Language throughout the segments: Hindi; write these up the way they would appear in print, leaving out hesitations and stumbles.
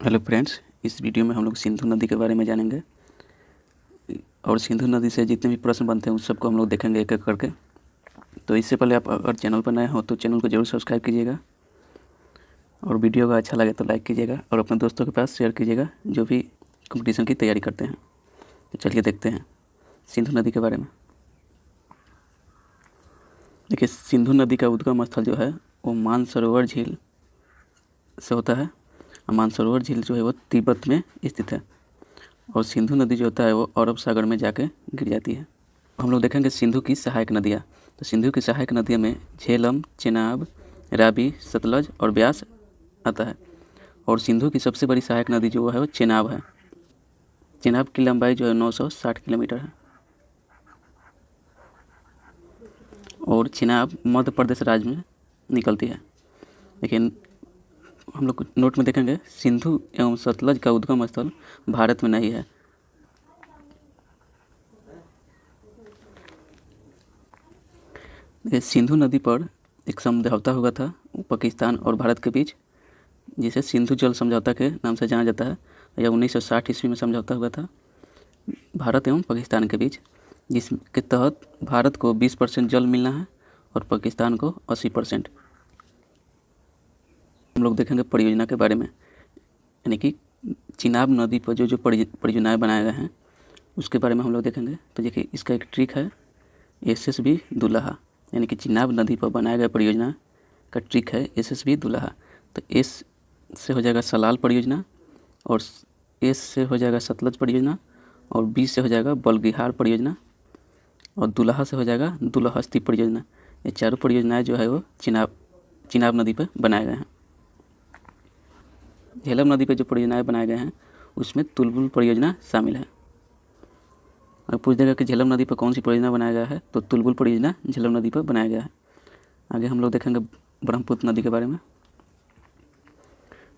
हेलो फ्रेंड्स, इस वीडियो में हम लोग सिंधु नदी के बारे में जानेंगे और सिंधु नदी से जितने भी प्रश्न बनते हैं उस सबको हम लोग देखेंगे एक एक करके। तो इससे पहले आप अगर चैनल पर नए हो तो चैनल को जरूर सब्सक्राइब कीजिएगा और वीडियो अगर अच्छा लगे तो लाइक कीजिएगा और अपने दोस्तों के पास शेयर कीजिएगा जो भी कंपटीशन की तैयारी करते हैं। तो चलिए देखते हैं सिंधु नदी के बारे में। देखिए, सिंधु नदी का उद्गम स्थल जो है वो मानसरोवर झील से होता है। मानसरोवर झील जो है वो तिब्बत में स्थित है और सिंधु नदी जो होता है वो अरब सागर में जाके गिर जाती है। हम लोग देखेंगे सिंधु की सहायक नदियाँ। तो सिंधु की सहायक नदियों में झेलम, चेनाब, रावी, सतलज और ब्यास आता है। और सिंधु की सबसे बड़ी सहायक नदी जो है वो चेनाब है। चेनाब की लंबाई जो है 960 किलोमीटर है और चेनाब मध्य प्रदेश राज्य में निकलती है। लेकिन हम लोग नोट में देखेंगे सिंधु एवं सतलज का उद्गम स्थल भारत में नहीं है। सिंधु नदी पर एक समझौता हुआ था पाकिस्तान और भारत के बीच, जिसे सिंधु जल समझौता के नाम से जाना जाता है। यह 1960 ईस्वी में समझौता हुआ था भारत एवं पाकिस्तान के बीच, जिसके तहत भारत को 20% जल मिलना है और पाकिस्तान को 80%। हम लोग देखेंगे परियोजना के बारे में, यानी कि चिनाब नदी पर जो परियोजनाएं बनाए गए हैं उसके बारे में हम लोग देखेंगे। तो देखिए, इसका एक ट्रिक है SSB दुल्हा, यानी कि चिनाब नदी पर बनाया गया परियोजना का ट्रिक है SSB दुल्हा। तो S से हो जाएगा सलाल परियोजना और S से हो जाएगा सतलज परियोजना और B से हो जाएगा बलगिहार परियोजना और दुल्हा से हो जाएगा दुल्हस्ती परियोजना। ये चारों परियोजनाएं जो है वो चिनाब नदी पर बनाए गए हैं। झेलम नदी पर जो परियोजनाएं बनाए गए हैं उसमें तुलबुल परियोजना शामिल है। अगर पूछ देगा कि झेलम नदी पर कौन सी परियोजना बनाया गया है तो तुलबुल परियोजना झेलम नदी पर बनाया गया है। आगे हम लोग देखेंगे ब्रह्मपुत्र नदी के बारे में।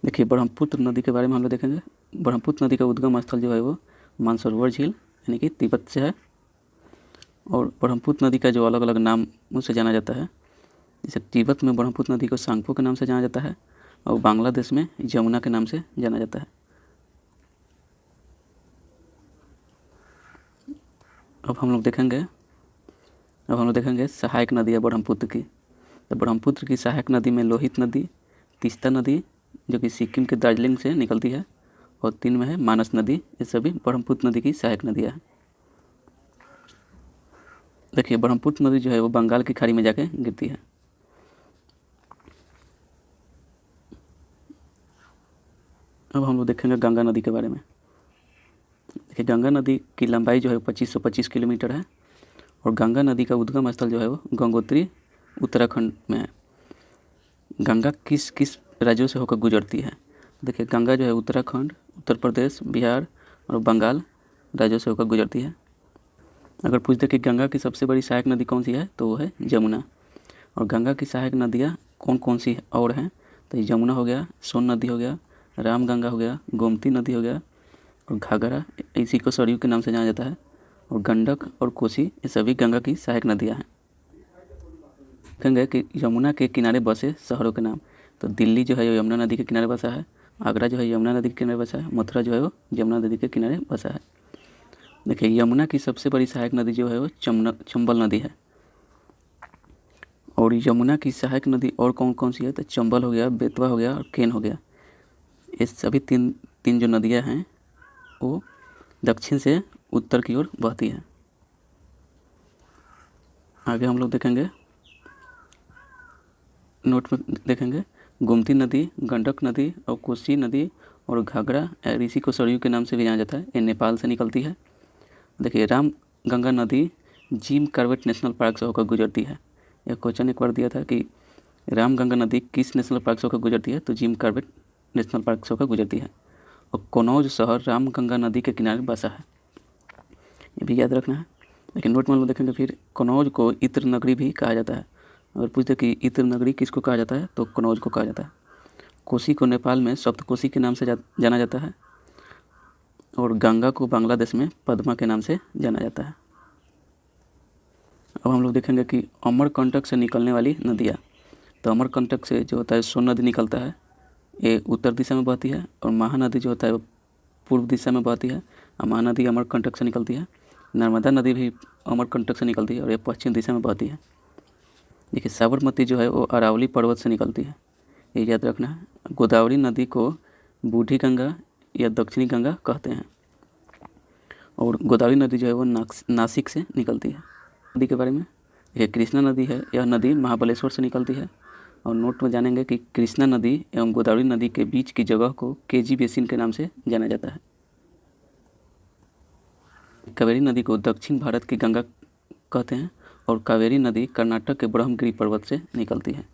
देखिए, ब्रह्मपुत्र नदी के बारे में हम लोग देखेंगे। ब्रह्मपुत्र नदी का उद्गम स्थल जो है वो मानसरोवर झील यानी कि तिब्बत से है और ब्रह्मपुत्र नदी का जो अलग अलग नाम से जाना जाता है, जैसे तिब्बत में ब्रह्मपुत्र नदी को सांगपो के नाम से जाना जाता है और बांग्लादेश में यमुना के नाम से जाना जाता है। अब हम लोग देखेंगे सहायक नदी है ब्रह्मपुत्र की। तो ब्रह्मपुत्र की सहायक नदी में लोहित नदी, तीस्ता नदी जो कि सिक्किम के दार्जिलिंग से निकलती है और 3 में है मानस नदी। ये सभी ब्रह्मपुत्र नदी की सहायक नदियाँ हैं। देखिए, ब्रह्मपुत्र नदी जो है वो बंगाल की खाड़ी में जाके गिरती है। अब हम लोग देखेंगे गंगा नदी के बारे में। देखिए, गंगा नदी की लंबाई जो है 2525 किलोमीटर है और गंगा नदी का उद्गम स्थल जो है वो गंगोत्री उत्तराखंड में है। गंगा किस किस राज्यों से होकर गुजरती है? देखिए, गंगा जो है उत्तराखंड, उत्तर प्रदेश, बिहार और बंगाल राज्यों से होकर गुजरती है। अगर पूछ दे कि गंगा की सबसे बड़ी सहायक नदी कौन सी है तो वो है यमुना। और गंगा की सहायक नदियाँ कौन कौन सी और हैं? तो यमुना हो गया, सोन नदी हो गया, रामगंगा हो गया, गोमती नदी हो गया और घाघरा, इसी को सरयू के नाम से जाना जाता है, और गंडक और कोसी, ये सभी गंगा की सहायक नदियाँ हैं। देखेंगे कि यमुना के किनारे बसे शहरों के नाम। तो दिल्ली जो है यमुना नदी के किनारे बसा है, आगरा जो है यमुना नदी के किनारे बसा है, मथुरा जो है वो यमुना नदी के किनारे बसा है। देखिए, यमुना की सबसे बड़ी सहायक नदी जो है वो चंबल नदी है। और यमुना की सहायक नदी और कौन कौन सी है? तो चंबल हो गया, बेतवा हो गया और केन हो गया। ये सभी तीन जो नदियाँ हैं वो दक्षिण से उत्तर की ओर बहती है। आगे हम लोग देखेंगे, नोट में देखेंगे गोमती नदी, गंडक नदी और कोसी नदी और घाघरा और इसी को सरयू के नाम से भी जाना जाता है। ये नेपाल से निकलती है। देखिए, रामगंगा नदी जिम कॉर्बेट नेशनल पार्क से होकर गुजरती है। यह क्वेश्चन एक बार दिया था कि रामगंगा नदी किस नेशनल पार्क से होकर गुजरती है, तो जिम कॉर्बेट नेशनल पार्क से होकर गुजरती है। और कनौज शहर रामगंगा नदी के किनारे बसा है, ये भी याद रखना है। लेकिन नोट में हम देखेंगे फिर कनौज को इत्र नगरी भी कहा जाता है। अगर पूछते कि इत्र नगरी किसको कहा जाता है तो कनौज को कहा जाता है। कोसी को नेपाल में सप्तकोशी के नाम से जाना जाता है और गंगा को बांग्लादेश में पद्मा के नाम से जाना जाता है। अब हम लोग देखेंगे कि अमरकंटक से निकलने वाली नदियाँ। तो अमरकंटक से जो होता है सोन नदी निकलता है, ये उत्तर दिशा में बहती है, और महानदी जो होता है वो पूर्व दिशा में बहती है। और महानदी अमरकंटक से निकलती है। नर्मदा नदी भी अमरकंटक से निकलती है और ये पश्चिम दिशा में बहती है। देखिए साबरमती जो है वो अरावली पर्वत से निकलती है, ये याद रखना है। गोदावरी नदी को बूढ़ी गंगा या दक्षिणी गंगा कहते हैं, और गोदावरी नदी जो है वो नासिक से निकलती है। नदी के बारे में, ये कृष्णा नदी है, यह नदी महाबलेश्वर से निकलती है। और नोट में जानेंगे कि कृष्णा नदी एवं गोदावरी नदी के बीच की जगह को केजी बेसिन के नाम से जाना जाता है। कावेरी नदी को दक्षिण भारत की गंगा कहते हैं, और कावेरी नदी कर्नाटक के ब्रह्मगिरी पर्वत से निकलती है।